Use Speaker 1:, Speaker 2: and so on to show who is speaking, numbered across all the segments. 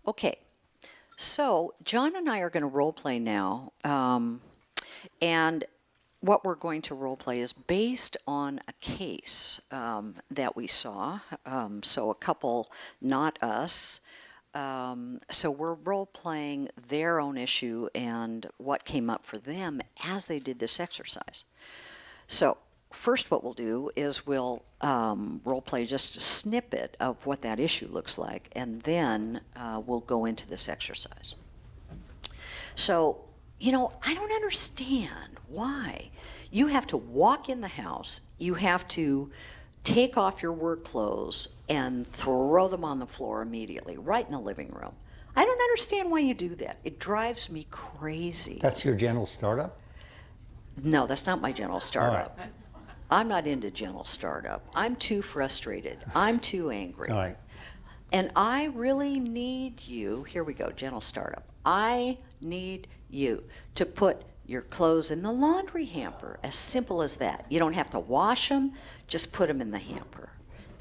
Speaker 1: Okay, so John and I are going to role play now, and what we're going to role play is based on a case that we saw. So a couple, not us. So we're role playing their own issue and what came up for them as they did this exercise. So first, what we'll do is we'll role play just a snippet of what that issue looks like, and then we'll go into this exercise. So, I don't understand why. You have to walk in the house, you have to take off your work clothes and throw them on the floor immediately, right in the living room. I don't understand why you do that. It drives me crazy.
Speaker 2: That's your gentle startup?
Speaker 1: No, that's not my gentle startup.
Speaker 2: All right.
Speaker 1: I'm not into gentle startup. I'm too frustrated. I'm too angry.
Speaker 2: All right.
Speaker 1: And I really need you, here we go, gentle startup. I need you to put your clothes in the laundry hamper, as simple as that. You don't have to wash them, just put them in the hamper.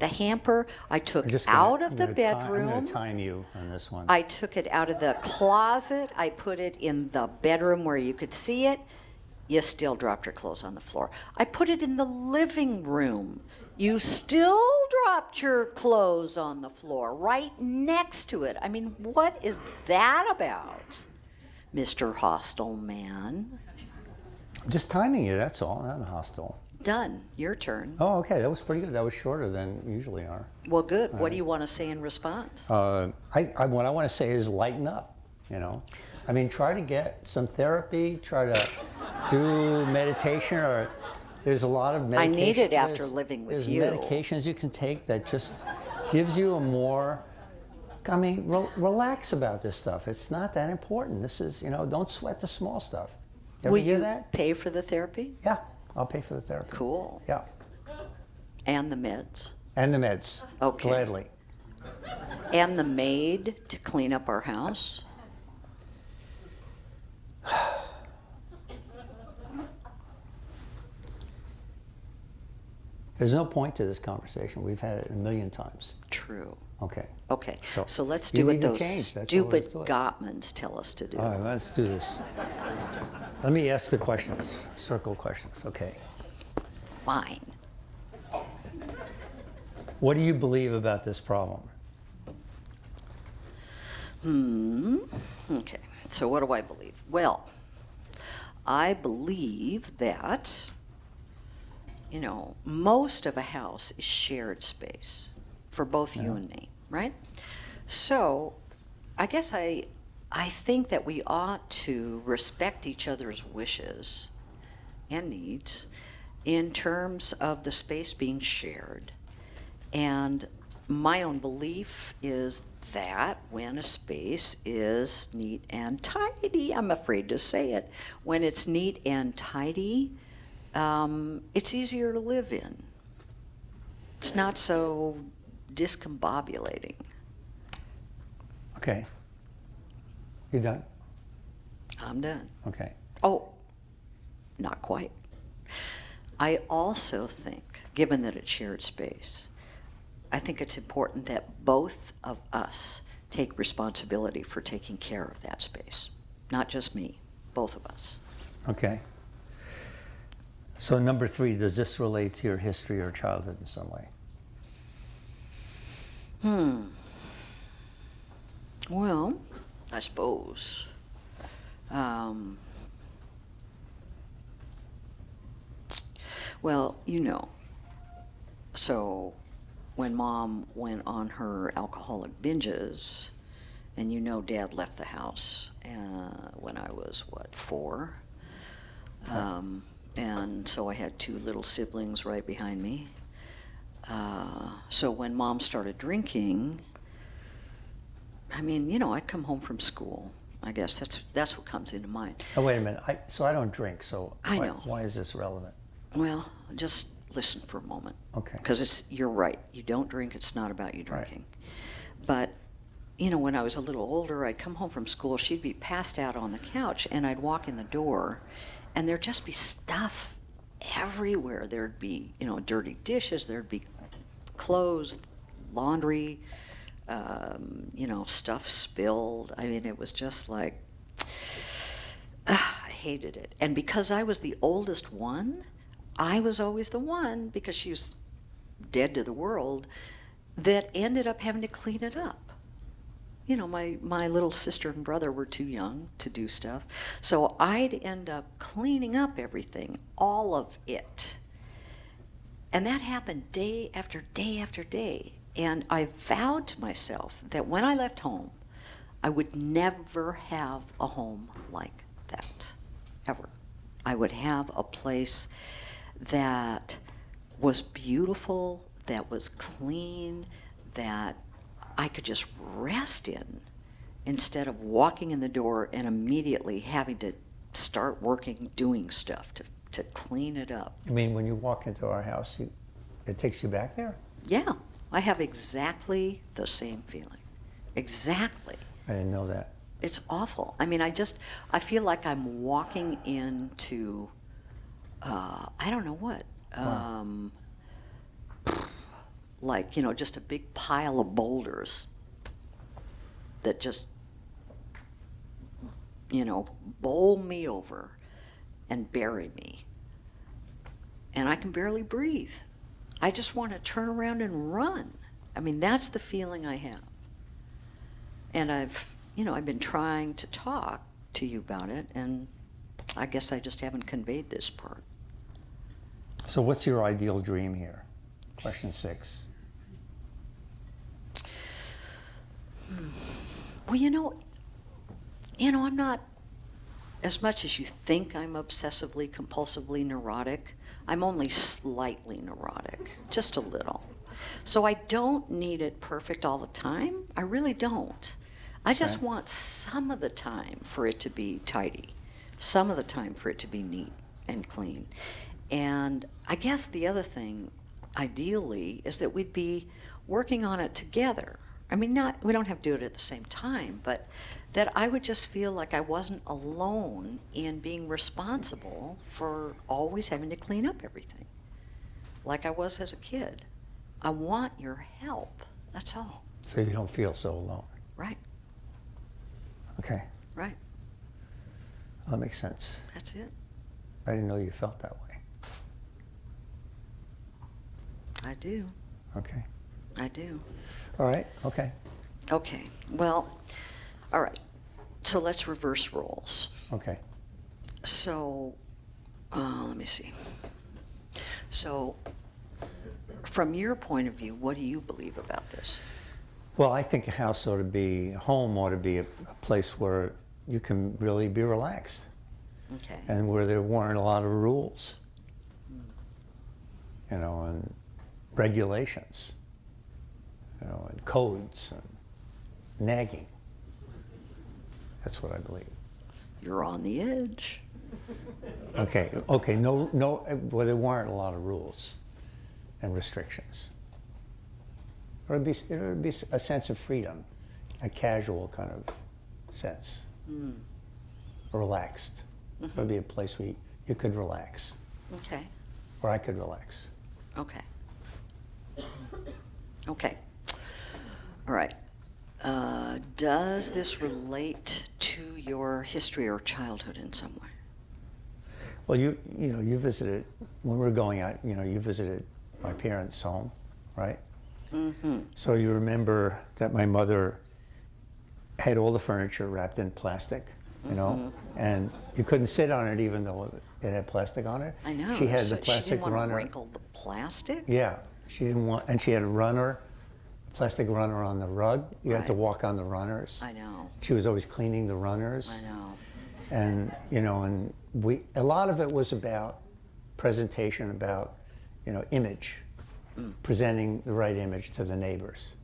Speaker 1: The hamper I took out of the bedroom.
Speaker 2: I'm going to time you on this one.
Speaker 1: I took it out of the closet. I put it in the bedroom where you could see it. You still dropped your clothes on the floor. I put it in the living room. You still dropped your clothes on the floor, right next to it. I mean, what is that about, Mr. Hostile Man?
Speaker 2: Just timing you, that's all, not hostile.
Speaker 1: Done. Your turn.
Speaker 2: Oh, okay, that was pretty good. That was shorter than usually are.
Speaker 1: Well, good. What do you want to say in response?
Speaker 2: What I want to say is lighten up, I mean, try to get some therapy, try to do meditation, or there's a lot of medication.
Speaker 1: I need it after living with you.
Speaker 2: There's medications you can take that just gives you a more, relax about this stuff. It's not that important. This is, don't sweat the small stuff.
Speaker 1: Will
Speaker 2: hear
Speaker 1: you
Speaker 2: that?
Speaker 1: pay for the therapy?
Speaker 2: Yeah, I'll pay for the therapy.
Speaker 1: Cool.
Speaker 2: Yeah.
Speaker 1: And the meds?
Speaker 2: And the meds.
Speaker 1: Okay.
Speaker 2: Gladly.
Speaker 1: And the maid to clean up our house?
Speaker 2: There's no point to this conversation. We've had it a million times.
Speaker 1: True.
Speaker 2: Okay.
Speaker 1: Okay, so let's
Speaker 2: you
Speaker 1: do what
Speaker 2: need to
Speaker 1: those
Speaker 2: change. That's all
Speaker 1: stupid
Speaker 2: there is to it.
Speaker 1: Gottmans tell us to do.
Speaker 2: All right, let's do this. Let me ask the questions. Circle questions. Okay.
Speaker 1: Fine.
Speaker 2: What do you believe about this problem?
Speaker 1: Okay, so what do I believe? Well, I believe that, most of a house is shared space for both you and me, right? So I guess I think that we ought to respect each other's wishes and needs in terms of the space being shared. And my own belief is that when a space is neat and tidy, I'm afraid to say it, when it's neat and tidy, it's easier to live in. It's not so discombobulating.
Speaker 2: Okay. You done?
Speaker 1: I'm done.
Speaker 2: Okay.
Speaker 1: Oh, not quite. I also think, given that it's shared space, I think it's important that both of us take responsibility for taking care of that space. Not just me, both of us.
Speaker 2: Okay. So number 3, does this relate to your history or childhood in some way?
Speaker 1: Well, I suppose. Well, so when Mom went on her alcoholic binges, and Dad left the house when I was, 4? And so I had 2 little siblings right behind me. So when Mom started drinking, I'd come home from school. I guess that's what comes into mind.
Speaker 2: Oh, wait a minute. So I don't drink, so
Speaker 1: I know.
Speaker 2: Why is this relevant?
Speaker 1: Well, just listen for a moment.
Speaker 2: Okay.
Speaker 1: Because you're right. You don't drink. It's not about you drinking. Right. But, when I was a little older, I'd come home from school. She'd be passed out on the couch, and I'd walk in the door, and there'd just be stuff everywhere. There'd be, dirty dishes. There'd be clothes, laundry, stuff spilled. I mean, it was just like, I hated it. And because I was the oldest one, I was always the one, because she was dead to the world, that ended up having to clean it up. My little sister and brother were too young to do stuff. So I'd end up cleaning up everything, all of it. And that happened day after day after day. And I vowed to myself that when I left home, I would never have a home like that, ever. I would have a place that was beautiful, that was clean, that I could just rest in, instead of walking in the door and immediately having to start working, doing stuff to clean it up.
Speaker 2: I mean, when you walk into our house, it takes you back there?
Speaker 1: Yeah, I have exactly the same feeling. Exactly.
Speaker 2: I didn't know that.
Speaker 1: It's awful. I mean, I feel like I'm walking into, I don't know what.
Speaker 2: Wow.
Speaker 1: Like, just a big pile of boulders that just, bowl me over and bury me. And I can barely breathe. I just want to turn around and run. I mean, that's the feeling I have. And I've been trying to talk to you about it, and I guess I just haven't conveyed this part.
Speaker 2: So what's your ideal dream here? Question 6.
Speaker 1: Well, I'm not, as much as you think I'm obsessively, compulsively neurotic, I'm only slightly neurotic, just a little. So I don't need it perfect all the time. I really don't. I just
Speaker 2: Okay.
Speaker 1: want some of the time for it to be tidy, some of the time for it to be neat and clean. And I guess the other thing, ideally, is that we'd be working on it together. I mean, we don't have to do it at the same time, but that I would just feel like I wasn't alone in being responsible for always having to clean up everything, like I was as a kid. I want your help, that's all.
Speaker 2: So you don't feel so alone.
Speaker 1: Right,
Speaker 2: Okay,
Speaker 1: right,
Speaker 2: that makes sense.
Speaker 1: that's it.
Speaker 2: I didn't know you felt that way.
Speaker 1: I do,
Speaker 2: Okay.
Speaker 1: I do.
Speaker 2: All right, okay.
Speaker 1: Okay, well, all right, so let's reverse roles.
Speaker 2: Okay.
Speaker 1: So, let me see. So, from your point of view, what do you believe about this?
Speaker 2: Well, I think a home ought to be a place where you can really be relaxed
Speaker 1: Okay.
Speaker 2: and where there weren't a lot of rules, and regulations, and codes and nagging. That's what I believe.
Speaker 1: You're on the edge.
Speaker 2: Okay, no, well, there weren't a lot of rules and restrictions. It would be a sense of freedom, a casual kind of sense, relaxed. It would be a place where you could relax,
Speaker 1: Okay.
Speaker 2: or I could relax.
Speaker 1: Okay. Okay. All right. Does this relate to your history or childhood in some way?
Speaker 2: Well, you visited, when we were going out, you visited my parents' home, right?
Speaker 1: Mm-hmm.
Speaker 2: So you remember that my mother had all the furniture wrapped in plastic, and you couldn't sit on it even though it had plastic on it.
Speaker 1: I know.
Speaker 2: She had
Speaker 1: So
Speaker 2: the plastic
Speaker 1: she didn't want
Speaker 2: runner.
Speaker 1: to wrinkle the plastic?
Speaker 2: Yeah, she didn't want, and she had a plastic runner on the rug. You had to
Speaker 1: Right.
Speaker 2: walk on the runners.
Speaker 1: I know.
Speaker 2: She was always cleaning the runners.
Speaker 1: I know.
Speaker 2: And a lot of it was about presentation, about image, presenting the right image to the neighbors.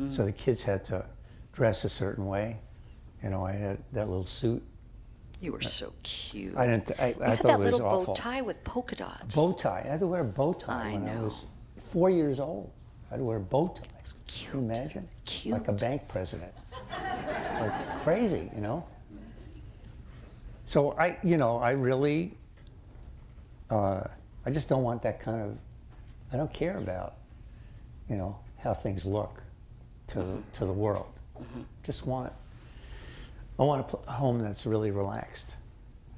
Speaker 2: So the kids had to dress a certain way. I had that little suit.
Speaker 1: You were so cute.
Speaker 2: I
Speaker 1: You
Speaker 2: had
Speaker 1: had
Speaker 2: thought
Speaker 1: that
Speaker 2: it was
Speaker 1: little
Speaker 2: awful.
Speaker 1: bow tie with polka dots.
Speaker 2: Bow tie. I had to wear a bow tie
Speaker 1: I
Speaker 2: when I
Speaker 1: know.
Speaker 2: was 4 years old. I had to wear a bow tie.
Speaker 1: It's cute.
Speaker 2: Can you imagine?
Speaker 1: Cute.
Speaker 2: Like a bank president. It's like crazy, So I really, I just don't want that kind of, I don't care about, how things look. to the world. I want a home that's really relaxed.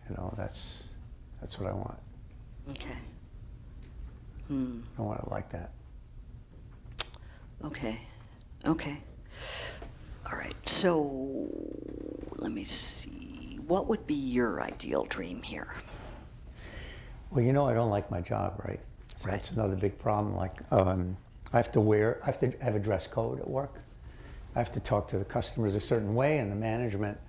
Speaker 2: You know, that's what I want.
Speaker 1: Okay.
Speaker 2: I want it like that.
Speaker 1: Okay. Okay. All right. So let me see. What would be your ideal dream here?
Speaker 2: Well, you know, I don't like my job, right? So
Speaker 1: Right.
Speaker 2: that's another big problem. Like, I have to have a dress code at work. I have to talk to the customers a certain way, and the management,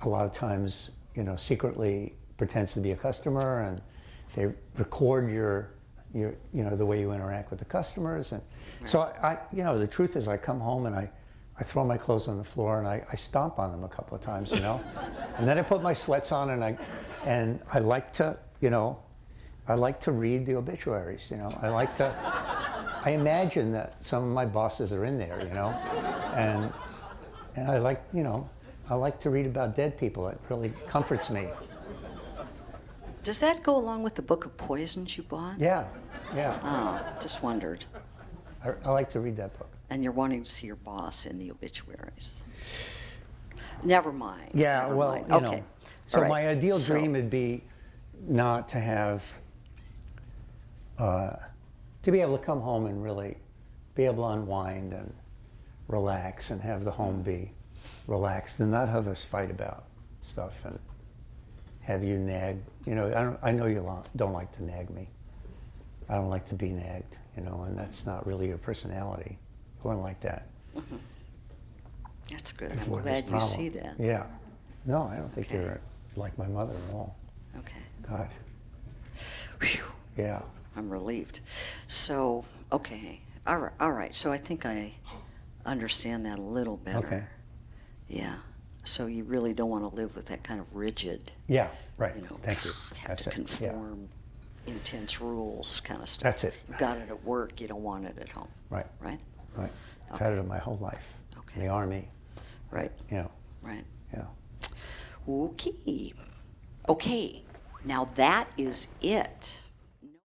Speaker 2: a lot of times, you know, secretly pretends to be a customer, and they record your you know, the way you interact with the customers. And so you know, the truth is, I come home and I throw my clothes on the floor and I stomp on them a couple of times, you know, and then I put my sweats on and I like to, you know, I like to read the obituaries, you know. I imagine that some of my bosses are in there, you know, and I like, you know, I like to read about dead people. It really comforts me.
Speaker 1: Does that go along with the book of poisons you bought?
Speaker 2: Yeah.
Speaker 1: Oh, just wondered.
Speaker 2: I like to read that book.
Speaker 1: And you're wanting to see your boss in the obituaries. Never mind.
Speaker 2: Yeah,
Speaker 1: never
Speaker 2: well,
Speaker 1: mind.
Speaker 2: you
Speaker 1: Okay.
Speaker 2: know. So
Speaker 1: All right.
Speaker 2: my ideal
Speaker 1: So-
Speaker 2: dream would be not to have, to be able to come home and really be able to unwind and relax and have the home be relaxed and not have us fight about stuff and have you nag. You know, I know you don't like to nag me. I don't like to be nagged, you know, and that's not really your personality. I wouldn't like that.
Speaker 1: That's good. I'm
Speaker 2: before this
Speaker 1: glad you
Speaker 2: problem.
Speaker 1: see that.
Speaker 2: Yeah. No, I don't think
Speaker 1: Okay.
Speaker 2: you're like my mother at all.
Speaker 1: Okay.
Speaker 2: God.
Speaker 1: Whew.
Speaker 2: Yeah.
Speaker 1: I'm relieved. So, okay. All right. So I think I understand that a little better.
Speaker 2: Okay.
Speaker 1: Yeah. So you really don't want to live with that kind of rigid,
Speaker 2: Yeah. Right.
Speaker 1: you know,
Speaker 2: Thank you.
Speaker 1: have
Speaker 2: That's
Speaker 1: to
Speaker 2: it.
Speaker 1: conform, intense rules kind of stuff.
Speaker 2: That's it.
Speaker 1: You've got it at work. You don't want it at home.
Speaker 2: Right.
Speaker 1: Right?
Speaker 2: Right. I've had it my whole life.
Speaker 1: Okay.
Speaker 2: In the Army.
Speaker 1: Right.
Speaker 2: You know.
Speaker 1: Right.
Speaker 2: Yeah.
Speaker 1: Okay. Okay. Now that is it